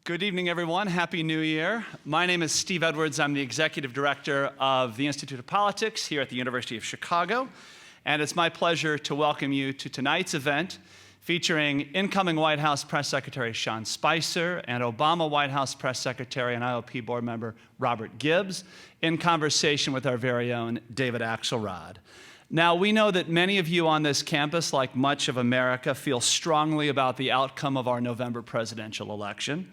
Good evening, everyone. Happy New Year. My name is Steve Edwards. I'm the Executive Director of the Institute of Politics here at the University of Chicago. And it's my pleasure to welcome you to tonight's event featuring incoming White House Press Secretary Sean Spicer and Obama White House Press Secretary and IOP board member Robert Gibbs in conversation with our very own David Axelrod. Now, we know that many of you on this campus, like much of America, feel strongly about the outcome of our November presidential election.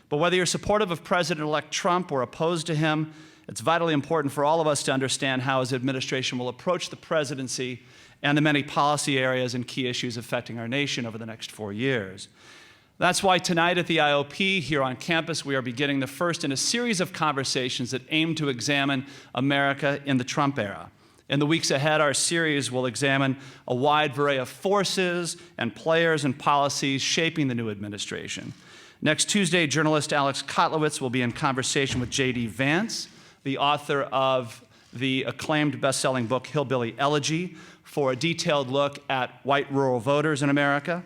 But whether you're supportive of President-elect Trump or opposed to him, it's vitally important for all of us to understand how his administration will approach the presidency and the many policy areas and key issues affecting our nation over the next 4 years. That's why tonight at the IOP here on campus, we are beginning the first in a series of conversations that aim to examine America in the Trump era. In the weeks ahead, our series will examine a wide array of forces and players and policies shaping the new administration. Next Tuesday, journalist Alex Kotlowitz will be in conversation with J.D. Vance, the author of the acclaimed best-selling book Hillbilly Elegy, for a detailed look at white rural voters in America.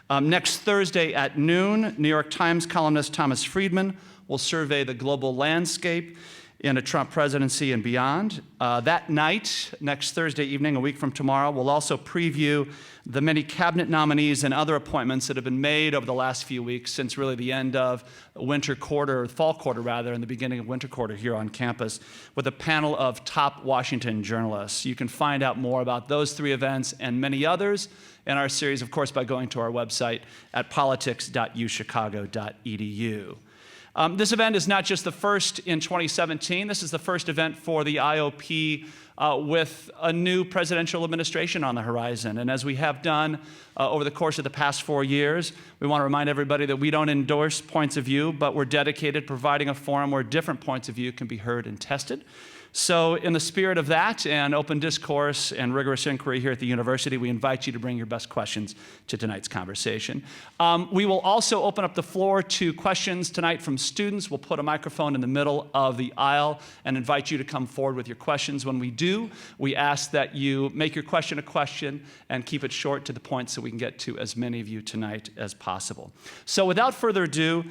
Next Thursday at noon, New York Times columnist Thomas Friedman will survey the global landscape in a Trump presidency and beyond. That night, next Thursday evening, a week from tomorrow, we'll also preview the many cabinet nominees and other appointments that have been made over the last few weeks since really the end of winter quarter, fall quarter rather, and the beginning of winter quarter here on campus with a panel of top Washington journalists. You can find out more about those three events and many others in our series, of course, by going to our website at politics.uchicago.edu. This event is not just the first in 2017. This is the first event for the IOP with a new presidential administration on the horizon. And as we have done over the course of the past 4 years, we want to remind everybody that we don't endorse points of view, but we're dedicated to providing a forum where different points of view can be heard and tested. So in the spirit of that and open discourse and rigorous inquiry here at the university, we invite you to bring your best questions to tonight's conversation. We will also open up the floor to questions tonight from students. We'll put a microphone in the middle of the aisle and invite you to come forward with your questions. When we do, we ask that you make your question a question and keep it short to the point so we can get to as many of you tonight as possible. So without further ado,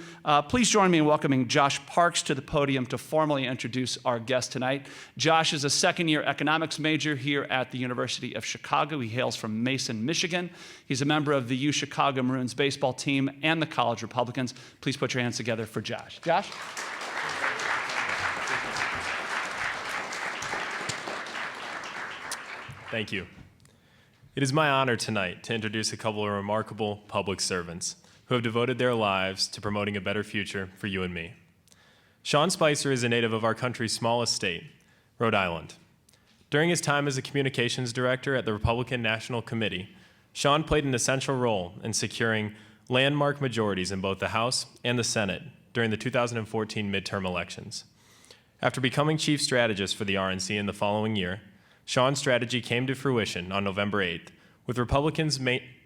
please join me in welcoming Josh Parks to the podium to formally introduce our guest tonight. Josh is a second-year economics major here at the University of Chicago. He hails from Mason, Michigan. He's a member of the UChicago Maroons baseball team and the College Republicans. Please put your hands together for Josh. Josh? Thank you. It is my honor tonight to introduce a couple of remarkable public servants who have devoted their lives to promoting a better future for you and me. Sean Spicer is a native of our country's smallest state, Rhode Island. During his time as a communications director at the Republican National Committee, Sean played an essential role in securing landmark majorities in both the House and the Senate during the 2014 midterm elections. After becoming chief strategist for the RNC in the following year, Sean's strategy came to fruition on November 8th, with Republicans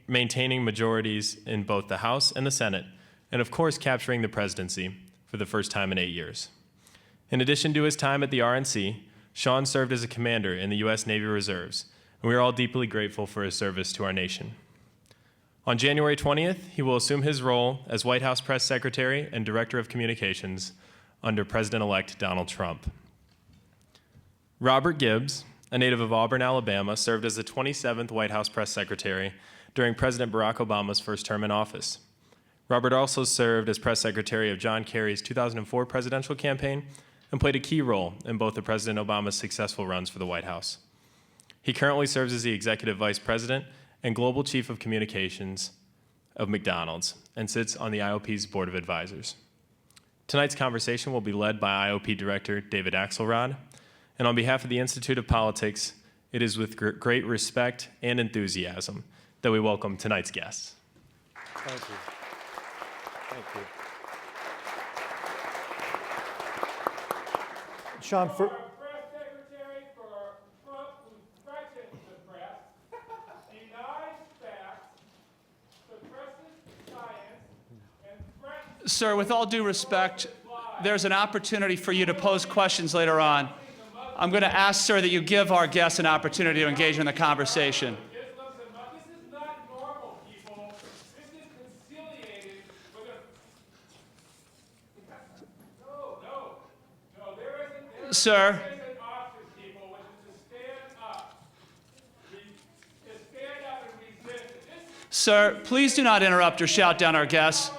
maintaining majorities in both the House and the Senate, and of course capturing the presidency for the first time in 8 years. In addition to his time at the RNC, Sean served as a commander in the U.S. Navy Reserves, and we are all deeply grateful for his service to our nation. On January 20th, he will assume his role as White House Press Secretary and Director of Communications under President-elect Donald Trump. Robert Gibbs, a native of Auburn, Alabama, served as the 27th White House Press Secretary during President Barack Obama's first term in office. Robert also served as press secretary of John Kerry's 2004 presidential campaign and played a key role in both of President Obama's successful runs for the White House. He currently serves as the executive vice president and global chief of communications of McDonald's and sits on the IOP's board of advisors. Tonight's conversation will be led by IOP director David Axelrod, and on behalf of the Institute of Politics, it is with great respect and enthusiasm that we welcome tonight's guests. Thank you. Thank you. Sean, for press secretary for Trump, who threatens the press, denies facts, suppresses science, and threatens. Sir, with all due respect, there's an opportunity for you to pose questions later on. I'm going to ask, sir, that you give our guests an opportunity to engage in the conversation. This is not normal, people. This is conciliated with a Sir, There's an option, people, which is to stand up. To stand up and resist. sir, please do not interrupt or shout down our guests.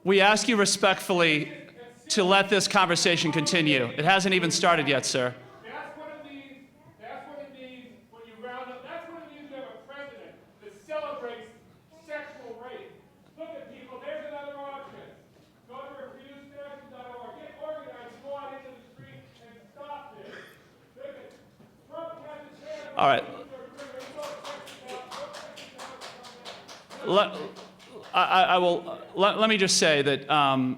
We ask you respectfully to let this conversation continue. It hasn't even started yet, sir. That's what it means. That's what it means when you round up. That's what it means to have a president that celebrates sexual rape. Look at people. There's another option. Go to refusesession.org. Get organized. Go out into the street and stop this. Look at Trump has his hand. All right. Let me just say that,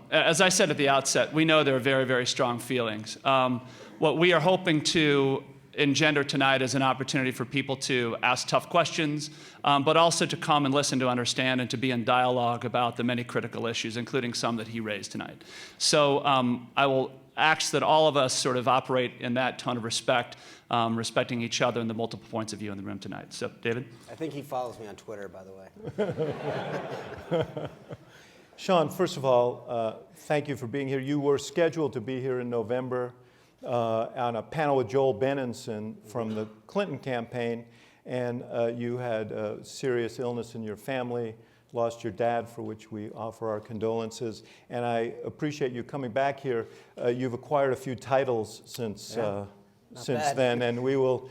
as I said at the outset, we know there are very, very strong feelings. What we are hoping to engender tonight is an opportunity for people to ask tough questions, but also to come and listen to understand and to be in dialogue about the many critical issues, including some that he raised tonight. So I will ask that all of us sort of operate in that tone of respect, respecting each other and the multiple points of view in the room tonight. So, David? I think he follows me on Twitter, by the way. Sean, first of all, thank you for being here. You were scheduled to be here in November on a panel with Joel Benenson from the Clinton campaign, and you had a serious illness in your family, lost your dad, for which we offer our condolences. And I appreciate you coming back here. You've acquired a few titles since bad. then, and we will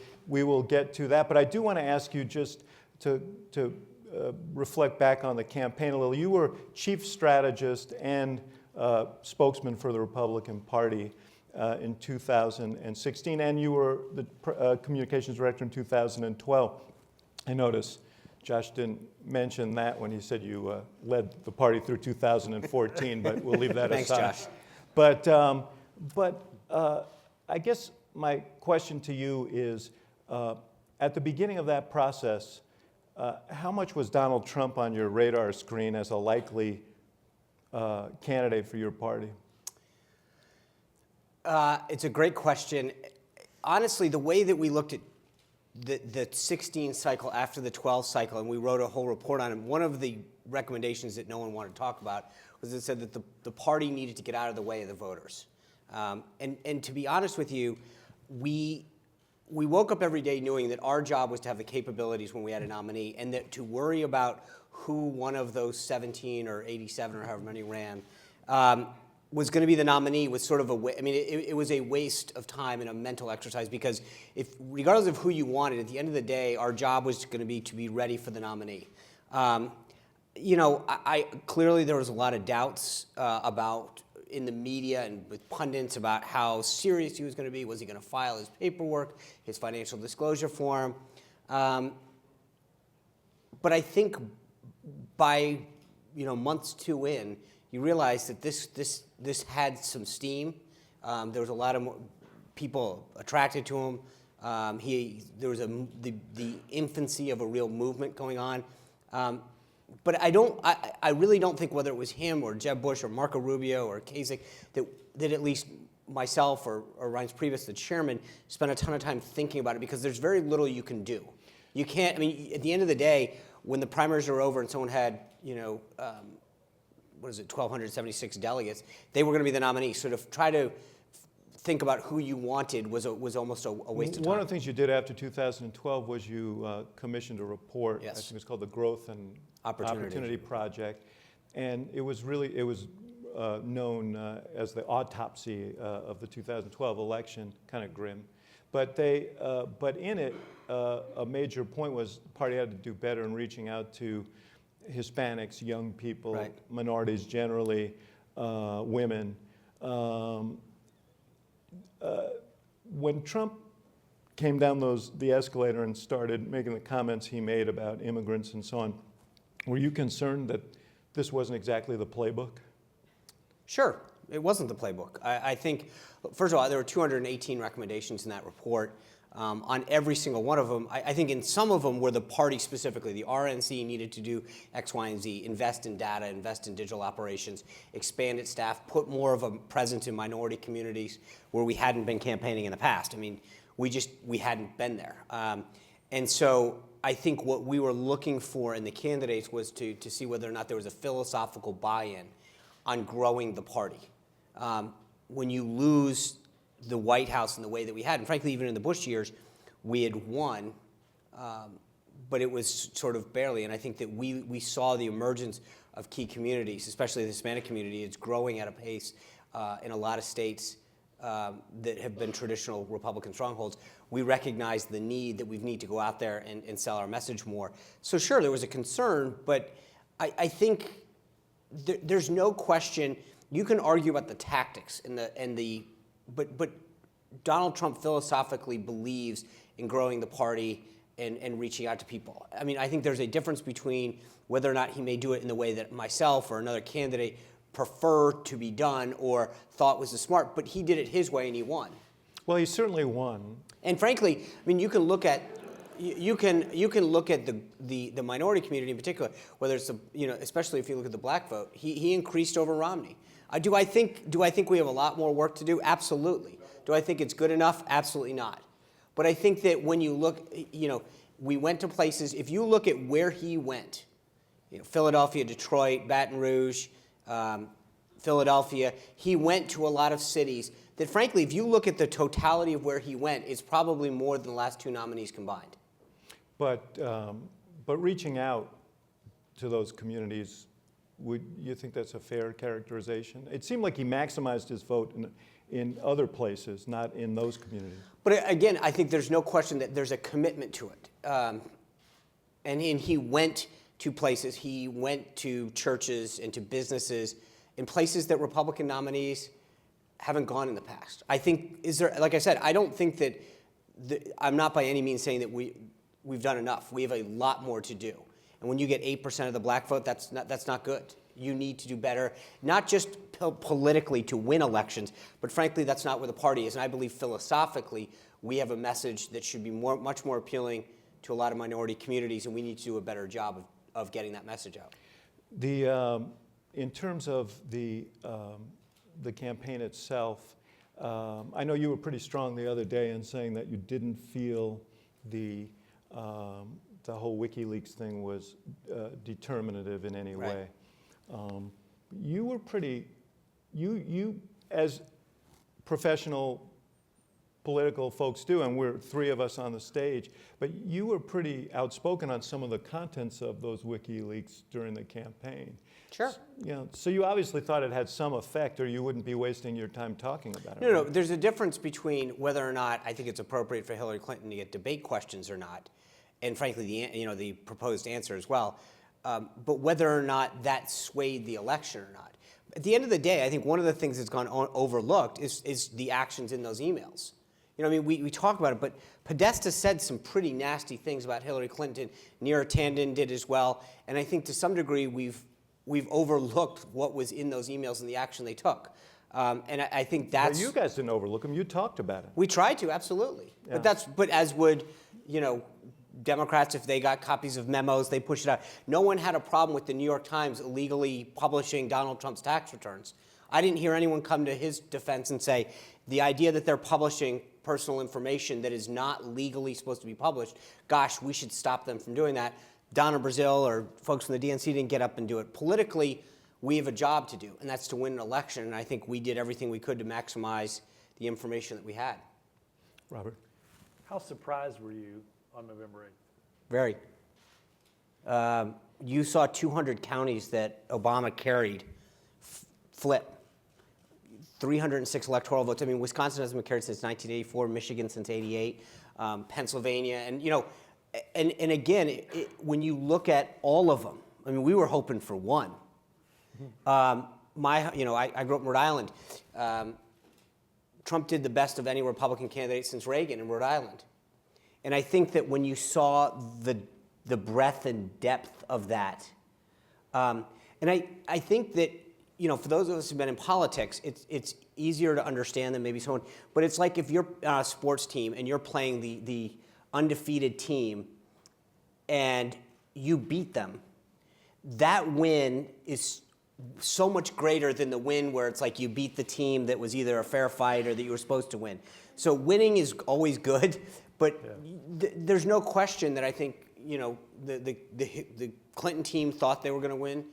get to that. But I do want to ask you just to reflect back on the campaign a little. You were chief strategist and spokesman for the Republican Party in 2016, and you were the communications director in 2012. I noticed Josh didn't mention that when he said you led the party through 2014, but we'll leave that Thanks, aside. Josh. But I guess my question to you is, at the beginning of that process, how much was Donald Trump on your radar screen as a likely candidate for your party? It's a great question. Honestly, the way that we looked at the 16 cycle after the 12 cycle, and we wrote a whole report on it, one of the recommendations that no one wanted to talk about was it said that the party needed to get out of the way of the voters. And to be honest with you, we woke up every day knowing that our job was to have the capabilities when we had a nominee, and that to worry about who one of those 17 or 87 or however many ran was going to be the nominee was sort of it was a waste of time and a mental exercise, because regardless of who you wanted, at the end of the day, our job was going to be ready for the nominee. Clearly there was a lot of doubts about in the media and with pundits about how serious he was going to be. Was he going to file his paperwork, his financial disclosure form? But I think by months 2 in, you realize that this had some steam. There was a lot of people attracted to him. There was the infancy of a real movement going on. But I really don't think whether it was him or Jeb Bush or Marco Rubio or Kasich that at least myself or Reince Priebus, the chairman, spent a ton of time thinking about it, because there's very little you can do. You can't. At the end of the day, when the primaries are over and someone had 1,276 delegates, they were going to be the nominee. Sort of try to think about who you wanted was almost a waste of time. One of the things you did after 2012 was you commissioned a report. Yes. I think it's called the Growth and Opportunity Project, and it was known as the autopsy of the 2012 election. Kind of grim, but in it, a major point was the party had to do better in reaching out to Hispanics, young people, right, minorities generally, women. When Trump came down the escalator and started making the comments he made about immigrants and so on, were you concerned that this wasn't exactly the playbook? Sure, it wasn't the playbook. I think, first of all, there were 218 recommendations in that report. On every single one of them, I think in some of them where the party specifically, the RNC needed to do X, Y, and Z, invest in data, invest in digital operations, expand its staff, put more of a presence in minority communities where we hadn't been campaigning in the past. We hadn't been there. And so I think what we were looking for in the candidates was to see whether or not there was a philosophical buy-in on growing the party. When you lose the White House in the way that we had. And frankly, even in the Bush years, we had won, but it was sort of barely. And I think that we saw the emergence of key communities, especially the Hispanic community. It's growing at a pace in a lot of states that have been traditional Republican strongholds. We recognize the need that we need to go out there and sell our message more. So sure, there was a concern, but I think there's no question. You can argue about the tactics but Donald Trump philosophically believes in growing the party and reaching out to people. I mean, I think there's a difference between whether or not he may do it in the way that myself or another candidate prefer to be done or thought was the smart, but he did it his way and he won. Well, he certainly won. And frankly, I mean, you can look at the minority community in particular, whether it's especially if you look at the black vote, he increased over Romney. Do I think we have a lot more work to do? Absolutely. Do I think it's good enough? Absolutely not. But I think that when you look, we went to places. If you look at where he went, Philadelphia, Detroit, Baton Rouge, Philadelphia, he went to a lot of cities that, frankly, if you look at the totality of where he went, it's probably more than the last two nominees combined. But reaching out to those communities, would you think that's a fair characterization? It seemed like he maximized his vote in other places, not in those communities. But again, I think there's no question that there's a commitment to it. And he went to places, he went to churches and to businesses in places that Republican nominees haven't gone in the past. I think, like I said, I don't think that, I'm not by any means saying that we've done enough. We have a lot more to do. And when you get 8% of the black vote, that's not good. You need to do better, not just politically to win elections, but frankly, that's not where the party is. And I believe philosophically, we have a message that should be much more appealing to a lot of minority communities, and we need to do a better job of getting that message out. In terms of the campaign itself, I know you were pretty strong the other day in saying that you didn't feel the whole WikiLeaks thing was determinative in any way. You were pretty, you as professional political folks do, and we're three of us on the stage, but you were pretty outspoken on some of the contents of those WikiLeaks during the campaign. Sure. So you obviously thought it had some effect, or you wouldn't be wasting your time talking about it. No, there's a difference between whether or not I think it's appropriate for Hillary Clinton to get debate questions or not, and frankly, the proposed answer as well, but whether or not that swayed the election or not. At the end of the day, I think one of the things that's gone overlooked is the actions in those emails. We talk about it, but Podesta said some pretty nasty things about Hillary Clinton. Neera Tanden did as well, and I think to some degree we've overlooked what was in those emails and the action they took. And I think that's... Well, you guys didn't overlook them. You talked about it. We tried to, absolutely. Yeah. But as would, Democrats, if they got copies of memos, they push it out. No one had a problem with the New York Times illegally publishing Donald Trump's tax returns. I didn't hear anyone come to his defense and say, the idea that they're publishing personal information that is not legally supposed to be published, gosh, we should stop them from doing that. Donna Brazile or folks from the DNC didn't get up and do it. Politically, we have a job to do, and that's to win an election, and I think we did everything we could to maximize the information that we had. Robert? How surprised were you on November 8th? Very. You saw 200 counties that Obama carried flip. 306 electoral votes. I mean, Wisconsin hasn't been carried since 1984, Michigan since 88, Pennsylvania, and and again, when you look at all of them, I mean, we were hoping for one. I grew up in Rhode Island. Trump did the best of any Republican candidate since Reagan in Rhode Island, and I think that when you saw the breadth and depth of that, and I think that. For those of us who've been in politics, it's easier to understand than maybe someone. But it's like if you're on a sports team and you're playing the undefeated team and you beat them, that win is so much greater than the win where it's like you beat the team that was either a fair fight or that you were supposed to win. So winning is always good, but there's no question that I think the Clinton team thought they were going to win.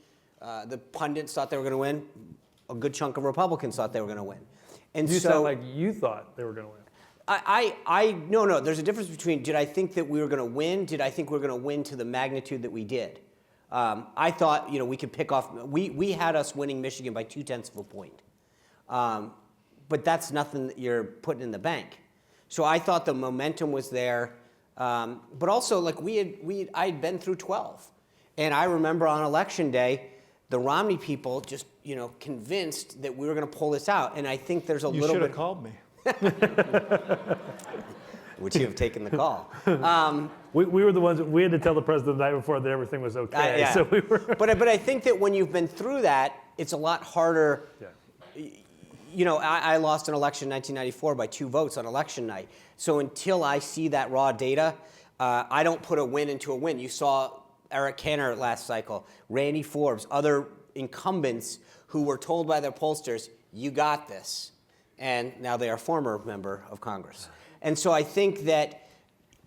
The pundits thought they were going to win. A good chunk of Republicans thought they were going to win. And You so sound like you thought they were going to win. no, there's a difference between did I think that we were going to win, did I think we were going to win to the magnitude that we did. I thought, we could pick off, we had us winning Michigan by 0.2 of a point. But that's nothing that you're putting in the bank. So I thought the momentum was there. But also, like I had been through 12. And I remember on election day, the Romney people just, convinced that we were going to pull this out. And I think there's a You little should bit. have called me. Would you have taken the call? We were the ones that we had to tell the president the night before that everything was okay. Yeah. So we were. But I think that when you've been through that, it's a lot harder. Yeah. I lost an election in 1994 by 2 votes on election night. So until I see that raw data, I don't put a win into a win. You saw Eric Cantor last cycle, Randy Forbes, other incumbents who were told by their pollsters, you got this. And now they are former member of Congress. And so I think that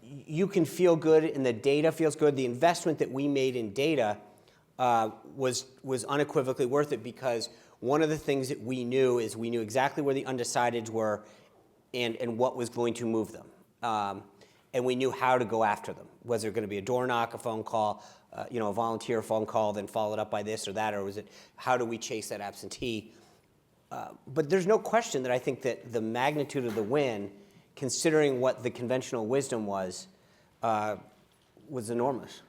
you can feel good and the data feels good. The investment that we made in data was unequivocally worth it because one of the things that we knew is we knew exactly where the undecideds were and what was going to move them. And we knew how to go after them. Was there going to be a door knock, a phone call, a volunteer phone call, then followed up by this or that, or was it how do we chase that absentee? But there's no question that I think that the magnitude of the win, considering what the conventional wisdom was enormous.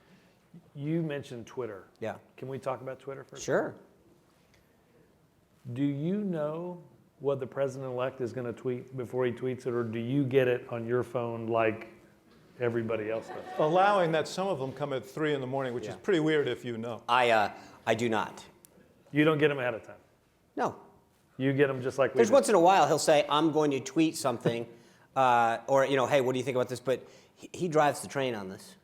You mentioned Twitter. Yeah. Can we talk about Twitter for a second? Sure. Do you know what the president-elect is going to tweet before he tweets it, or do you get it on your phone like everybody else does? Allowing that some of them come at 3 in the morning, which is Yeah. pretty weird if you know. I do not. You don't get them ahead of time. No. You get them just like we There's do. once in a while he'll say, I'm going to tweet something, or, hey, what do you think about this? But he drives the train on this.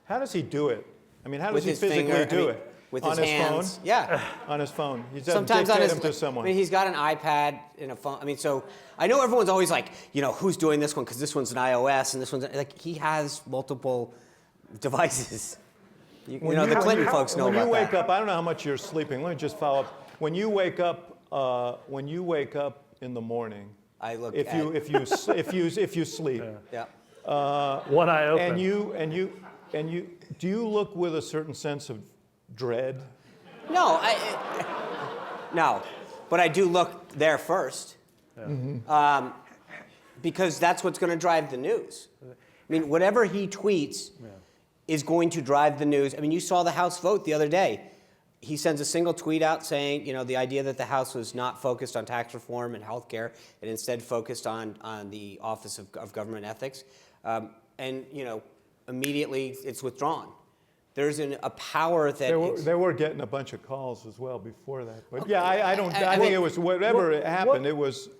How does he do it? I mean, how does With he his physically finger, do it? with on his phone? hands. Yeah. On his phone. He's Sometimes on dictate his them to someone. I mean, he's got an iPad and a phone. I mean, so I know everyone's always like, who's doing this one because this one's an iOS and this one's like he has multiple devices. The Clinton folks know when about you wake that. up, I don't know how much you're sleeping. Let me just follow up. When you wake up in the morning, I look if at you sleep, yeah. One eye open. and you do you look with a certain sense of dread? No, no, but I do look there first, because that's what's going to drive the news. I mean, whatever he tweets is going to drive the news. I mean, you saw the House vote the other day. He sends a single tweet out saying, the idea that the House was not focused on tax reform and health care and instead focused on the Office of Government Ethics. And immediately it's withdrawn. There's a power that They were getting a bunch of calls as well before that. But yeah, I think it was whatever happened.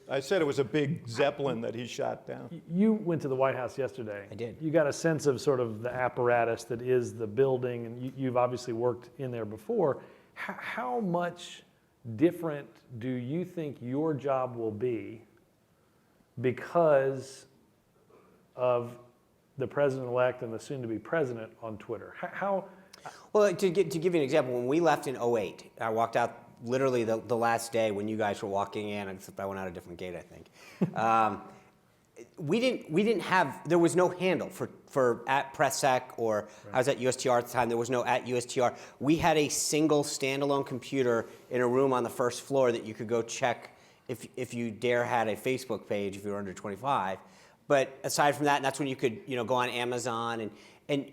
I said it was a big Zeppelin that he shot down. You went to the White House yesterday. I did. You got a sense of sort of the apparatus that is the building, and you've obviously worked in there before. How much different do you think your job will be because of the president-elect and the soon-to-be president on Twitter? Well, to give you an example, when we left in 2008, I walked out literally the last day when you guys were walking in, except I went out a different gate, I think. We didn't have, there was no handle for at PressSec or I was at USTR at the time, there was no at USTR. We had a single standalone computer in a room on the first floor that you could go check if you dare had a Facebook page if you were under 25. But aside from that, and that's when you could go on Amazon and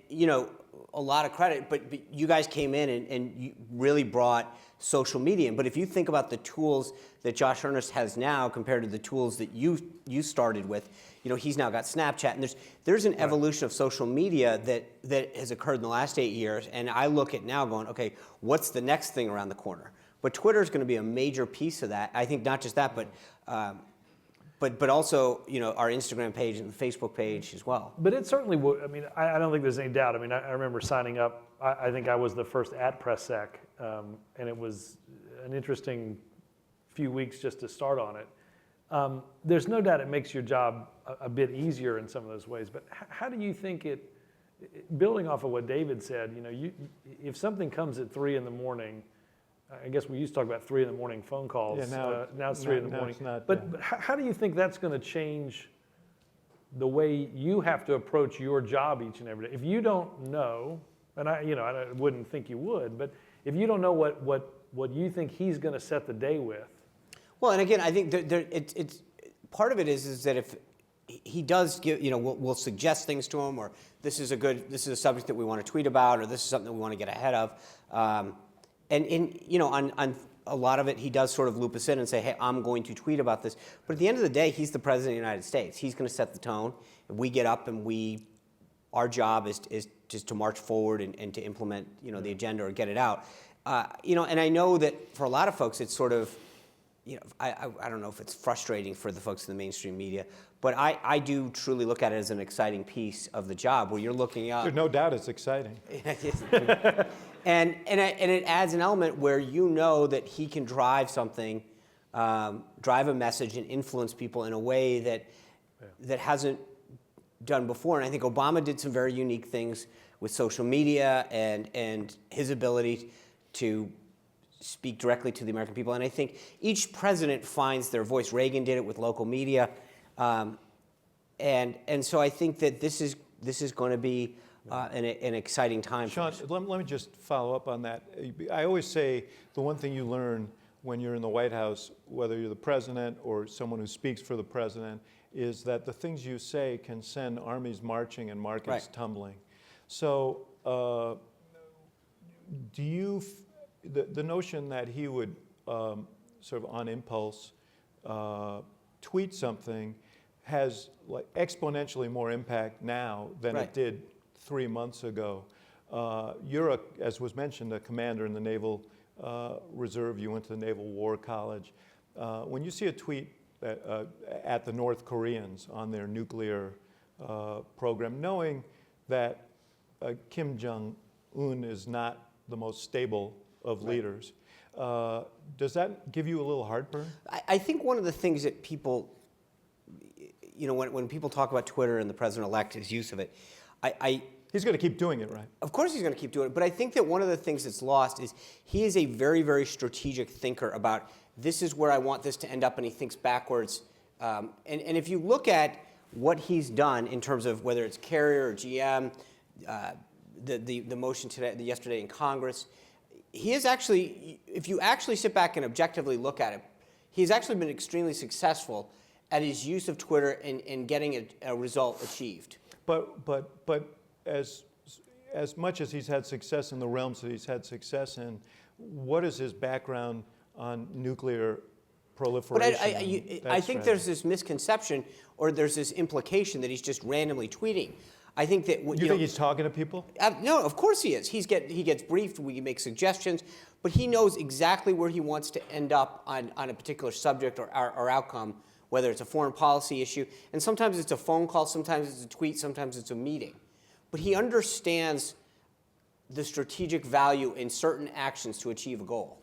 a lot of credit, but you guys came in and you really brought social media in. But if you think about the tools that Josh Earnest has now compared to the tools that you started with, he's now got Snapchat, and there's an evolution of social media that has occurred in the last 8 years, and I look at now going, okay, what's the next thing around the corner? But Twitter is going to be a major piece of that. I think not just that, but also our Instagram page and the Facebook page as well. But it certainly would. I mean, I don't think there's any doubt. I mean, I remember signing up. I think I was the first at PressSec, and it was an interesting few weeks just to start on it. There's no doubt it makes your job a bit easier in some of those ways. But how do you think building off of what David said, if something comes at 3 in the morning, I guess we used to talk about 3 in the morning phone calls. Yeah, now it's 3 in the now morning. it's not, But, yeah. but how do you think that's going to change the way you have to approach your job each and every day? If you don't know, and I wouldn't think you would, but if you don't know what you think he's going to set the day with, Well, and again, I think it's part of it is that if he does give, we'll suggest things to him, or this is a subject that we want to tweet about, or this is something that we want to get ahead of, on a lot of it, he does sort of loop us in and say, hey, I'm going to tweet about this. But at the end of the day, he's the president of the United States. He's going to set the tone. If we get up and our job is just to march forward and to implement, the agenda or get it out. And I know that for a lot of folks, it's sort of, I don't know if it's frustrating for the folks in the mainstream media, but I do truly look at it as an exciting piece of the job where you're looking up. There's no doubt it's exciting. And it adds an element where you know that he can drive something, drive a message and influence people in a way that hasn't done before. And I think Obama did some very unique things with social media and his ability to speak directly to the American people. And I think each president finds their voice. Reagan did it with local media. And so I think that this is going to be an exciting time. Sean, for us. let me just follow up on that. I always say the one thing you learn when you're in the White House, whether you're the president or someone who speaks for the president, is that the things you say can send armies marching and markets Right. tumbling. So do you, the notion that he would sort of on impulse tweet something has like exponentially more impact now than Right. it did 3 months ago. You're, as was mentioned, a commander in the Naval Reserve. You went to the Naval War College. When you see a tweet at the North Koreans on their nuclear program, knowing that Kim Jong-un is not the most stable of leaders, does that give you a little heartburn? I think one of the things that people, when people talk about Twitter and the president-elect, his use of it, He's going to keep doing it, right? of course he's going to keep doing it, but I think that one of the things that's lost is he is a very, very strategic thinker about this is where I want this to end up, and he thinks backwards. And if you look at what he's done in terms of whether it's Carrier or GM, the motion yesterday in Congress, he is actually, if you actually sit back and objectively look at it, he's actually been extremely successful at his use of Twitter in getting a result achieved. But as much as he's had success in the realms that he's had success in, what is his background on nuclear proliferation? But I think strategy? there's this misconception, or there's this implication that he's just randomly tweeting. I think that You think he's talking to people? No, of course he is. He gets briefed. We make suggestions, but he knows exactly where he wants to end up on a particular subject or outcome, whether it's a foreign policy issue, and sometimes it's a phone call, sometimes it's a tweet, sometimes it's a meeting. But he understands the strategic value in certain actions to achieve a goal.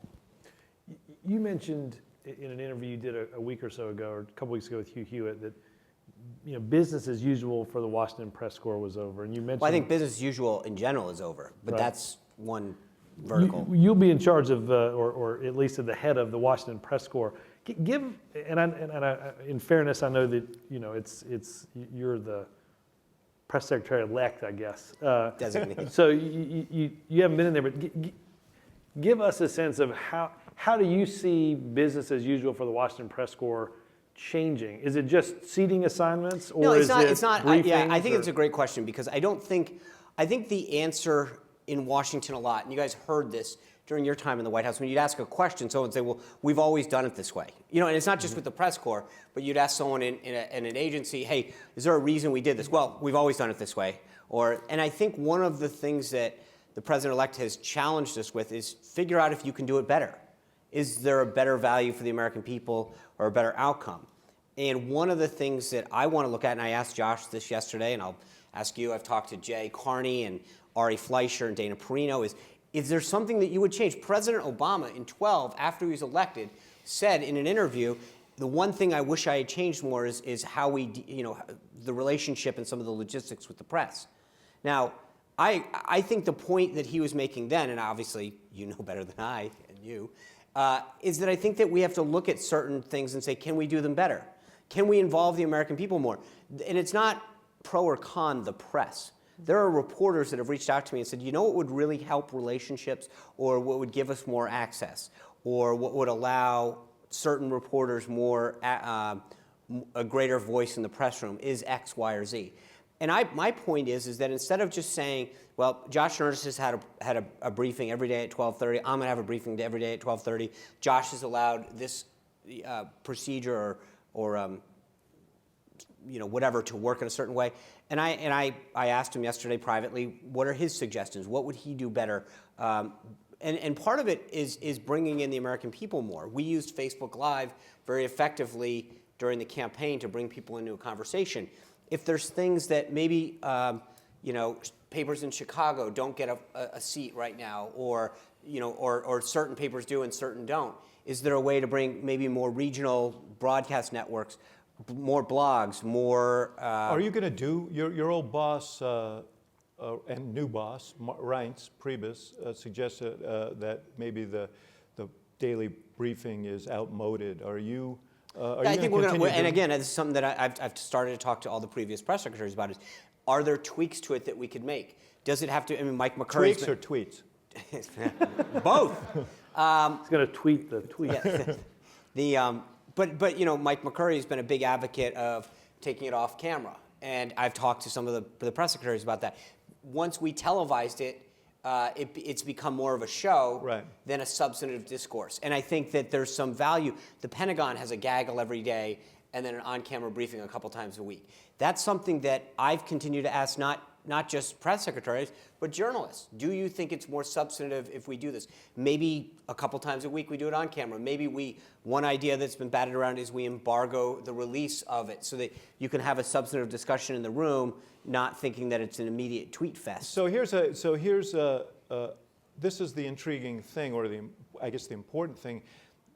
you mentioned in an interview you did a week or so ago, or a couple weeks ago with Hugh Hewitt, that business as usual for the Washington Press Corps was over, and you mentioned. Well, I think business as usual in general is over, but Right. that's one vertical. You'll be in charge of, or at least at the head of the Washington Press Corps. Give, in fairness, I know that you're the press secretary-elect, I guess. Designated. So you haven't been in there, but give us a sense of how do you see business as usual for the Washington Press Corps changing? Is it just seating assignments, or No, is it it's not. I think briefings, it's a great question because I think the answer in Washington a lot, and you guys heard this during your time in the White House, when you'd ask a question, someone would say, well, we've always done it this way. And it's not just with the press corps, but you'd ask someone in an agency, hey, is there a reason we did this? Well, we've always done it this way. And I think one of the things that the president-elect has challenged us with is figure out if you can do it better. Is there a better value for the American people or a better outcome? And one of the things that I want to look at, and I asked Josh this yesterday, and I'll ask you, I've talked to Jay Carney and Ari Fleischer and Dana Perino, is there something that you would change? President Obama in 2012, after he was elected, said in an interview, the one thing I wish I had changed more is how we, the relationship and some of the logistics with the press. Now, I think the point that he was making then, and obviously you know better than I, you, is that I think that we have to look at certain things and say, can we do them better? Can we involve the American people more? And it's not pro or con the press. There are reporters that have reached out to me and said, you know what would really help relationships, or what would give us more access, or what would allow certain reporters more a greater voice in the press room is X, Y, or Z. And my point is that instead of just saying, well, Josh Earnest has had a briefing every day at 12:30. I'm going to have a briefing every day at 12:30. Josh has allowed this procedure or whatever to work in a certain way. And I asked him yesterday privately, what are his suggestions? What would he do better? And part of it is bringing in the American people more. We used Facebook Live very effectively during the campaign to bring people into a conversation. If there's things that maybe papers in Chicago don't get a seat right now, or certain papers do and certain don't, is there a way to bring maybe more regional broadcast networks, more blogs, more? Are you going to do your old boss and new boss, Reince Priebus, suggested that maybe the daily briefing is outmoded? Are you? I think we're going to, and again, this is something that I've started to talk to all the previous press secretaries about. Is are there tweaks to it that we could make? Does it have to? I mean, Mike McCurry. Tweaks or tweets? Both. He's going to tweet the tweet. Yeah. But Mike McCurry has been a big advocate of taking it off camera, and I've talked to some of the press secretaries about that. Once we televised it, it's become more of a show than a substantive discourse. And I think that there's some value. The Pentagon has a gaggle every day and then an on-camera briefing a couple times a week. That's something that I've continued to ask not just press secretaries, but journalists. Do you think it's more substantive if we do this? Maybe a couple times a week we do it on camera. Maybe one idea that's been batted around is we embargo the release of it so that you can have a substantive discussion in the room, not thinking that it's an immediate tweet fest. So here's this is the intriguing thing, or I guess the important thing.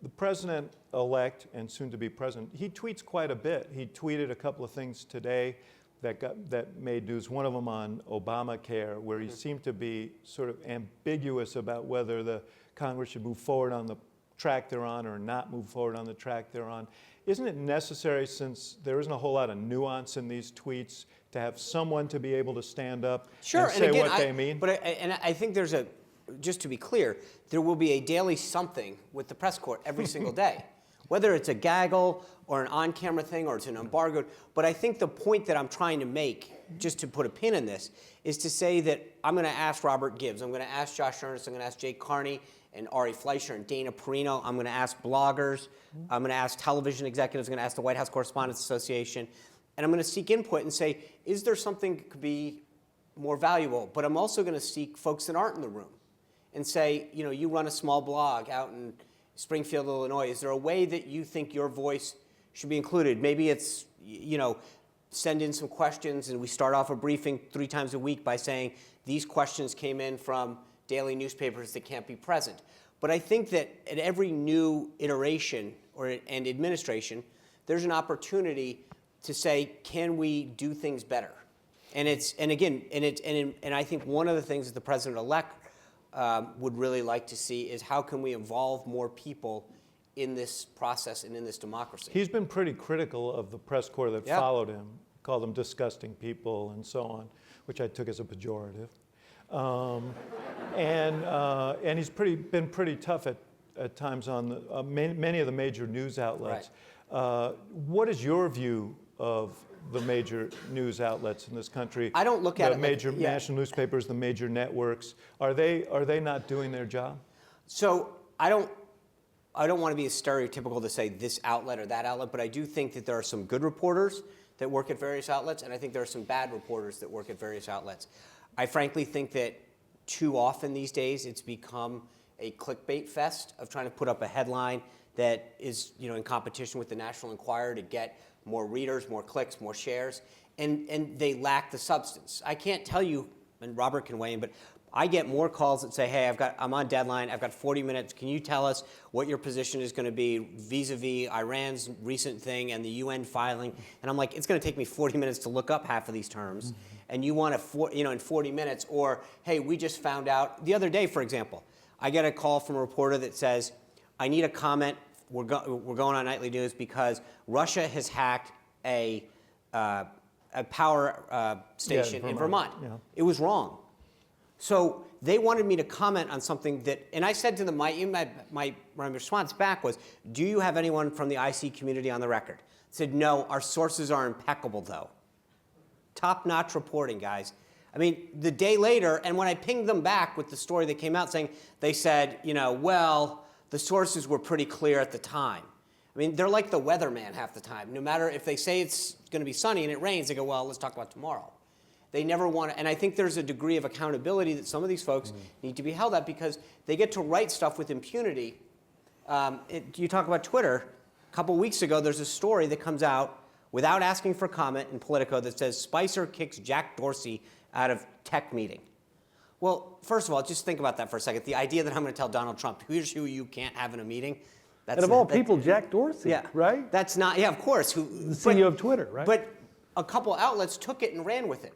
The president-elect and soon-to-be president, he tweets quite a bit. He tweeted a couple of things today that made news. One of them on Obamacare, where he seemed to be sort of ambiguous about whether the Congress should move forward on the track they're on or not move forward on the track they're on. Isn't it necessary, since there isn't a whole lot of nuance in these tweets, to have someone to be able to stand up and say again, what they mean? But I think there's just to be clear, there will be a daily something with the press corps every single day. Whether it's a gaggle or an on-camera thing or it's an embargoed. But I think the point that I'm trying to make, just to put a pin in this, is to say that I'm going to ask Robert Gibbs, I'm going to ask Josh Earnest, I'm going to ask Jake Carney and Ari Fleischer and Dana Perino. I'm going to ask bloggers. I'm going to ask television executives. I'm going to ask the White House Correspondents Association. And I'm going to seek input and say, is there something that could be more valuable? But I'm also going to seek folks that aren't in the room and say, you run a small blog out in Springfield, Illinois. Is there a way that you think your voice should be included? Maybe it's, send in some questions and we start off a briefing 3 times a week by saying these questions came in from daily newspapers that can't be present. But I think that at every new iteration and administration, there's an opportunity to say, can we do things better? And I think one of the things that the president-elect would really like to see is how can we involve more people in this process and in this democracy. He's been pretty critical of the press corps that followed him, called them disgusting people and so on, which I took as a pejorative. And he's been pretty tough at times on many of the major news outlets. Right. What is your view of the major news outlets in this country? I don't look at the major national newspapers, the major networks. Are they not doing their job? So I don't want to be stereotypical to say this outlet or that outlet, but I do think that there are some good reporters that work at various outlets, and I think there are some bad reporters that work at various outlets. I frankly think that too often these days it's become a clickbait fest of trying to put up a headline that is in competition with the National Enquirer to get more readers, more clicks, more shares, and they lack the substance. I can't tell you, and Robert can weigh in, but I get more calls that say, hey, I'm on deadline, I've got 40 minutes, can you tell us what your position is going to be vis-a-vis Iran's recent thing and the UN filing? And I'm like, it's going to take me 40 minutes to look up half of these terms, and you want in 40 minutes, or hey, we just found out, the other day, for example, I get a call from a reporter that says, I need a comment. We're going on Nightly News because Russia has hacked a power station in Vermont. Yeah. It was wrong. So they wanted me to comment on something that, and I said to them, my response back was, do you have anyone from the IC community on the record? I said, no, our sources are impeccable though. Top-notch reporting, guys. I mean, the day later, and when I pinged them back with the story that came out saying, they said, well, the sources were pretty clear at the time. I mean, they're like the weatherman half the time. No matter if they say it's going to be sunny and it rains, they go, well, let's talk about tomorrow. They never want to, and I think there's a degree of accountability that some of these folks need to be held at because they get to write stuff with impunity. You talk about Twitter. A couple weeks ago, there's a story that comes out without asking for comment in Politico that says Spicer kicks Jack Dorsey out of tech meeting. Well, first of all, just think about that for a second. The idea that I'm going to tell Donald Trump, here's who you can't have in a meeting. That's And of all people, Jack Dorsey, yeah, right? That's not, yeah, of course. The CEO of Twitter, right? But a couple outlets took it and ran with it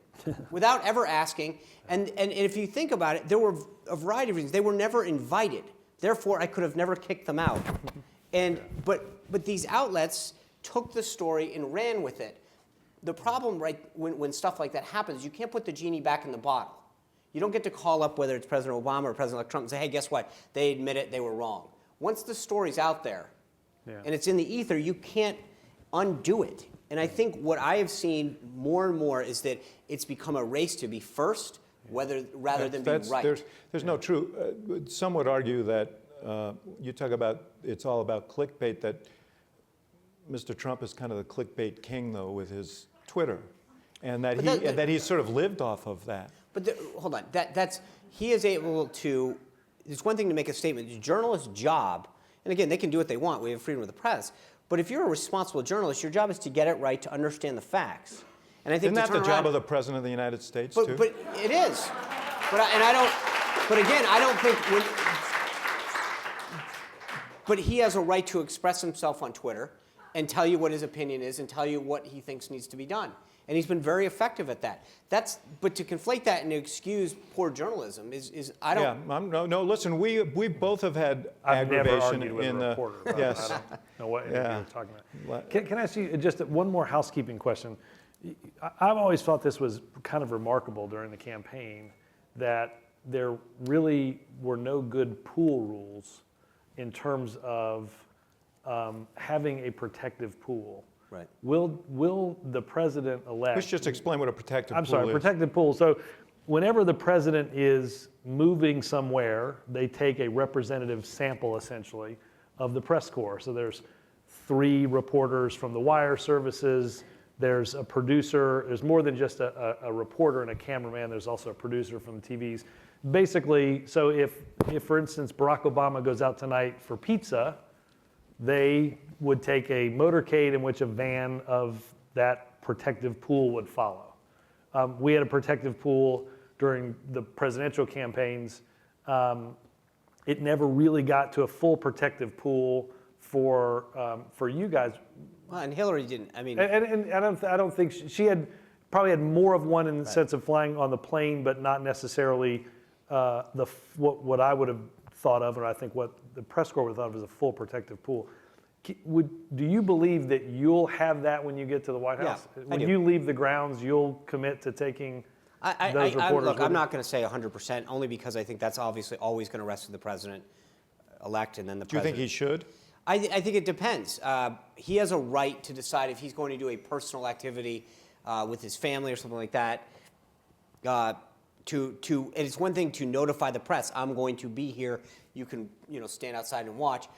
without ever asking. And if you think about it, there were a variety of reasons. They were never invited. Therefore, I could have never kicked them out. But these outlets took the story and ran with it. The problem, right, when stuff like that happens, you can't put the genie back in the bottle. You don't get to call up whether it's President Obama or President Trump and say, hey, guess what? They admit it, they were wrong. Once the story's out there and it's in the ether, you can't undo it. And I think what I have seen more and more is that it's become a race to be first rather than being right. There's no true. Some would argue that you talk about it's all about clickbait, that Mr. Trump is kind of the clickbait king, though, with his Twitter, and that he's sort of lived off of that. But hold on, he is able to. It's one thing to make a statement. It's a journalist's job, and again, they can do what they want. We have freedom of the press. But if you're a responsible journalist, your job is to get it right, to understand the facts. And I think Isn't that the job of the President of the United States too? But it is. But again, I don't think. But he has a right to express himself on Twitter and tell you what his opinion is and tell you what he thinks needs to be done. And he's been very effective at that. But to conflate that and to excuse poor journalism is I don't. Yeah, no. Listen, we both have had I've never aggravation argued with in a the. reporter. I Yes. don't know what you're talking about. What? Can I ask you just one more housekeeping question? I've always thought this was kind of remarkable during the campaign that there really were no good pool rules in terms of having a protective pool. Right. Will the president-elect? Let's just explain what a protective pool is. I'm sorry, protective pool. So whenever the president is moving somewhere, they take a representative sample, essentially, of the press corps. So there's 3 reporters from the wire services. There's a producer. There's more than just a reporter and a cameraman. There's also a producer from the TVs. Basically, so if, for instance, Barack Obama goes out tonight for pizza, they would take a motorcade in which a van of that protective pool would follow. We had a protective pool during the presidential campaigns. It never really got to a full protective pool for you guys. Well, and Hillary didn't. I mean, And I don't think she probably had more of one in the sense of flying on the plane, but not necessarily what I would have thought of, or I think what the press corps would have thought of as a full protective pool. Do you believe that you'll have that when you get to the White House? Yeah, I when do. you leave the grounds, you'll commit to taking those reporters look, with I'm you? not going to say 100%, only because I think that's obviously always going to rest with the president-elect and then the Do you president. think he should? I think it depends. He has a right to decide if he's going to do a personal activity with his family or something like that. And it's one thing to notify the press, I'm going to be here. You can stand outside and watch.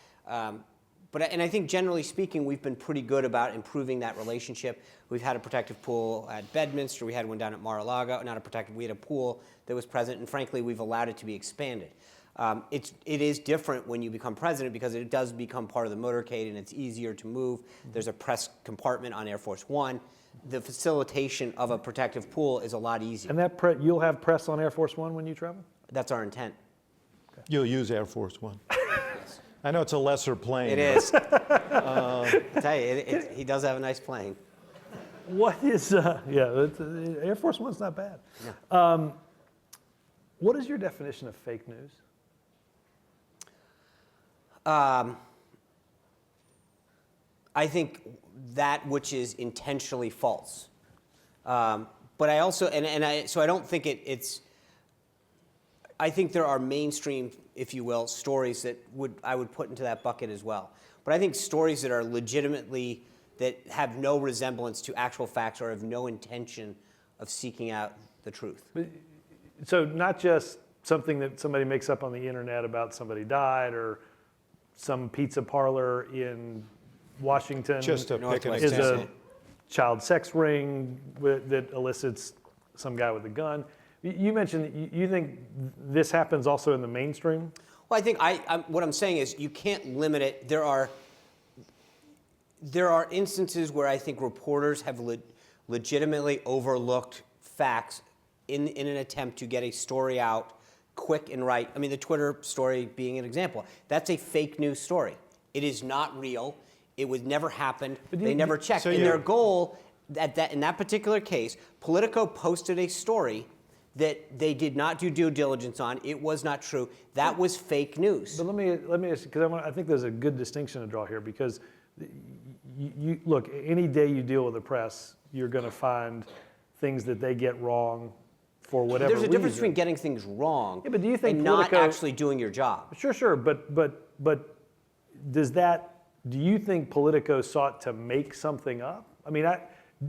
But I think generally speaking, we've been pretty good about improving that relationship. We've had a protective pool at Bedminster. We had one down at Mar-a-Lago. Not a protective. We had a pool that was present, and frankly, we've allowed it to be expanded. It is different when you become president because it does become part of the motorcade, and it's easier to move. There's a press compartment on Air Force One. The facilitation of a protective pool is a lot easier. And that you'll have press on Air Force One when you travel? That's our intent. You'll use Air Force One. I know it's a lesser plane. It is. I tell you, he does have a nice plane. What is, Air Force One's not bad. Yeah. What is your definition of fake news? I think that which is intentionally false. But I also, so I don't think it's, I think there are mainstream, if you will, stories that I would put into that bucket as well. But I think stories that are legitimately, that have no resemblance to actual facts or have no intention of seeking out the truth. So not just something that somebody makes up on the internet about somebody died, or some pizza parlor in Washington Just to pick an Northwest is a example. child sex ring that elicits some guy with a gun. You mentioned that you think this happens also in the mainstream? Well, I think what I'm saying is you can't limit it. There are instances where I think reporters have legitimately overlooked facts in an attempt to get a story out quick and right. I mean, the Twitter story being an example. That's a fake news story. It is not real. It would never happen. They never checked. And their goal, in that particular case, Politico posted a story that they did not do due diligence on. It was not true. That was fake news. But let me ask you, because I think there's a good distinction to draw here, because you look, any day you deal with the press, you're going to find things that they get wrong for whatever There's a difference reason. between getting things wrong Yeah, but do you think and not Politico- actually doing your job. Sure, but do you think Politico sought to make something up? I mean,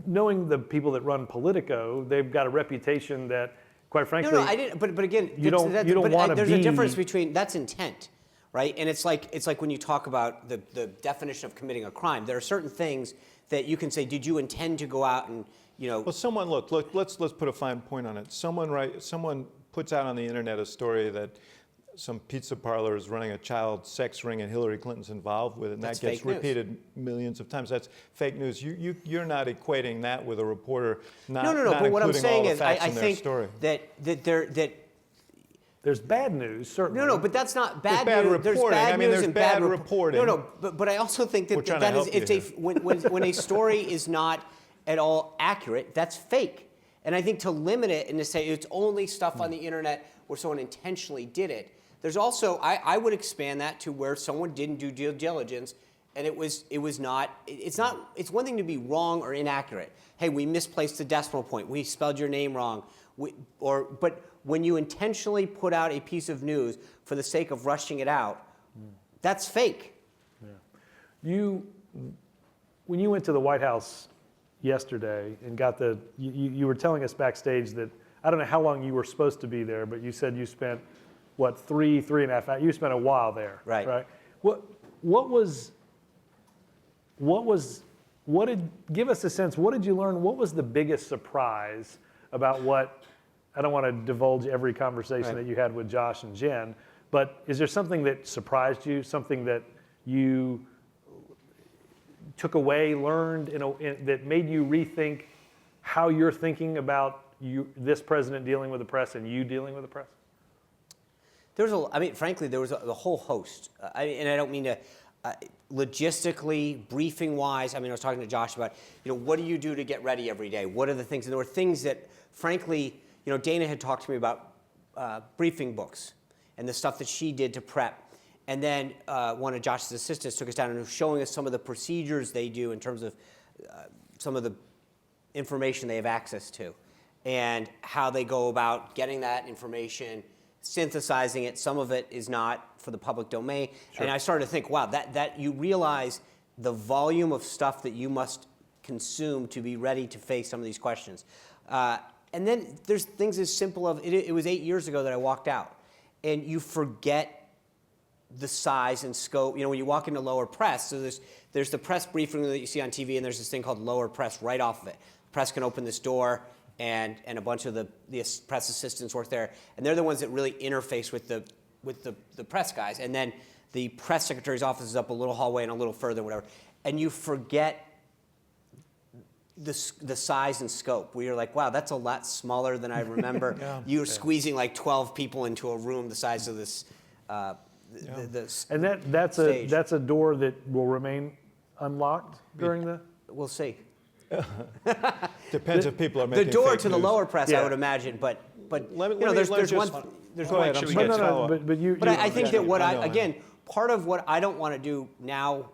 knowing the people that run Politico, they've got a reputation that, quite frankly, No, I didn't. But again, you don't but wanna there's be- a difference between that's intent, right? And it's like when you talk about the definition of committing a crime. There are certain things that you can say, did you intend to go out and Well, someone look. Let's put a fine point on it. Someone puts out on the internet a story that some pizza parlor is running a child sex ring and Hillary Clinton's involved with it, and That's that gets fake news. repeated millions of times. That's fake news. You're not equating that with a reporter not no. not But what I'm including saying all the is, facts I in their think story. that there's bad news, certainly. no, but that's not bad bad news. There's reporting. bad I mean, news there's and bad bad reporting. No, but I also think We're that trying to that is help you it's a when a story is not at all accurate, that's fake. And I think to limit it and to say it's only stuff on the internet where someone intentionally did it. There's also I would expand that to where someone didn't do due diligence, and it was not. It's one thing to be wrong or inaccurate. Hey, we misplaced the decimal point. We spelled your name wrong. But when you intentionally put out a piece of news for the sake of rushing it out, that's fake. When you went to the White House yesterday and got you were telling us backstage that, I don't know how long you were supposed to be there, but you said you spent, what, three and a half hours? You spent a while there. Right. Give us a sense, what did you learn? What was the biggest surprise about what, I don't want to divulge every conversation that you had with Josh and Jen, but is there something that surprised you, something that you took away, learned, that made you rethink how you're thinking about this president dealing with the press and you dealing with the press? Frankly, there was a whole host. And I don't mean to, logistically, briefing-wise, I was talking to Josh about, what do you do to get ready every day? What are the things? And there were things that, frankly, Dana had talked to me about briefing books and the stuff that she did to prep. And then one of Josh's assistants took us down and was showing us some of the procedures they do in terms of some of the information they have access to and how they go about getting that information, synthesizing it. Some of it is not for the public domain. Sure. And I started to think, wow, that you realize the volume of stuff that you must consume to be ready to face some of these questions. And then there's things as simple of, it was 8 years ago that I walked out, and you forget the size and scope. When you walk into lower press, so there's the press briefing that you see on TV, and there's this thing called lower press right off of it. Press can open this door, and a bunch of the press assistants work there, and they're the ones that really interface with the press guys. And then the press secretary's office is up a little hallway and a little further, whatever. And you forget the size and scope, where you're like, wow, that's a lot smaller than I remember. You're squeezing like 12 people into a room the size of this. And that's a door that will remain unlocked during the. We'll see. Depends if people are making The door fake to the news. lower press, Yeah. I would imagine, but Let me there's just- one. There's Go one. ahead, I'm Should we sorry. get No, Follow up. but you. But I think that I know. part of what I don't want to do now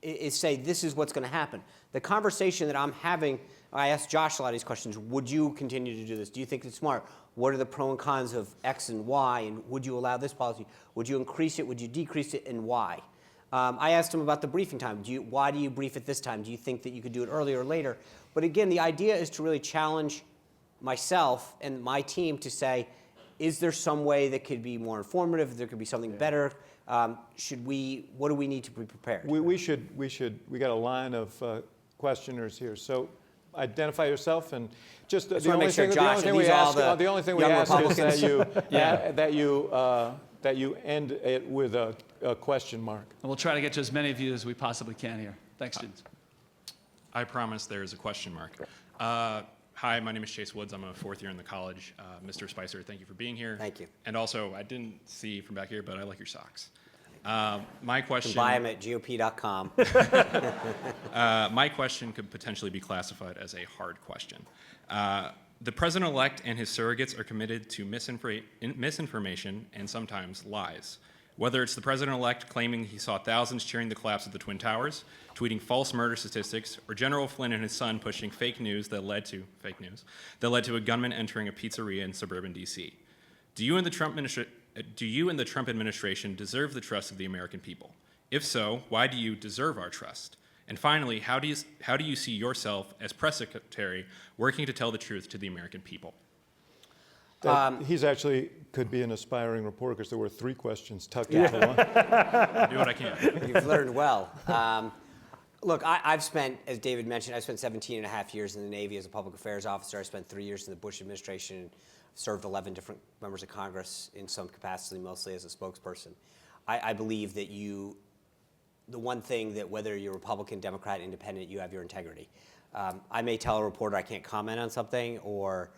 is say this is what's going to happen. The conversation that I'm having, I asked Josh a lot of these questions. Would you continue to do this? Do you think it's smart? What are the pros and cons of X and Y? And would you allow this policy? Would you increase it? Would you decrease it? And why? I asked him about the briefing time. Why do you brief at this time? Do you think that you could do it earlier or later? But again, the idea is to really challenge myself and my team to say, is there some way that could be more informative? There could be something better. What do we need to be prepared? We got a line of questioners here. So identify yourself and just just wanna make sure, Josh, and these are all the the only thing we young ask is Republicans. that you end it with a question mark. And we'll try to get to as many of you as we possibly can here. Thanks, students. I promise there is a question mark. Hi, my name is Chase Woods. I'm a fourth year in the college. Mr. Spicer, thank you for being here. Thank you. And also, I didn't see from back here, but I like your socks. My You question. can buy them at GOP.com. My question could potentially be classified as a hard question. The president-elect and his surrogates are committed to misinformation and sometimes lies. Whether it's the president-elect claiming he saw thousands cheering the collapse of the Twin Towers, tweeting false murder statistics, or General Flynn and his son pushing fake news that led to a gunman entering a pizzeria in suburban D.C. Do you and the Trump administration deserve the trust of the American people? If so, why do you deserve our trust? And finally, how do you see yourself as press secretary working to tell the truth to the American people? He's actually could be an aspiring reporter because there were 3 questions tucked into one. I'll do what I can. You've learned well. Look, I've spent, as David mentioned, I spent 17 and a half years in the Navy as a public affairs officer. I spent 3 years in the Bush administration, served 11 different members of Congress in some capacity, mostly as a spokesperson. I believe that the one thing that whether you're Republican, Democrat, Independent, you have your integrity. I may tell a reporter I can't comment on something or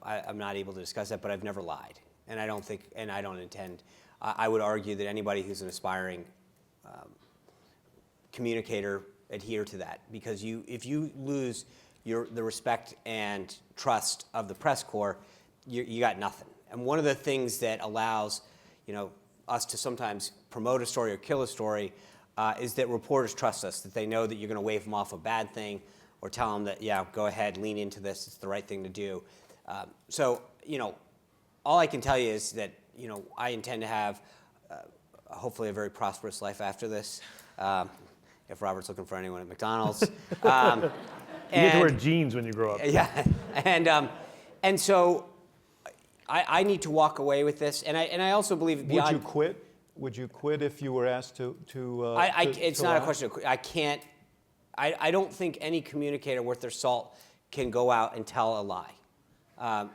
I'm not able to discuss that, but I've never lied. And I don't intend. I would argue that anybody who's an aspiring communicator adhere to that, because if you lose the respect and trust of the press corps, you got nothing. And one of the things that allows us to sometimes promote a story or kill a story is that reporters trust us, that they know that you're going to wave them off a bad thing or tell them that, yeah, go ahead, lean into this, it's the right thing to do. So all I can tell you is that, I intend to have hopefully a very prosperous life after this, if Robert's looking for anyone at McDonald's. You get to wear jeans when you grow up. Yeah, and so I need to walk away with this, and I also believe beyond. Would you quit? Would you quit if you were asked to? It's not a question of I can't. I don't think any communicator worth their salt can go out and tell a lie.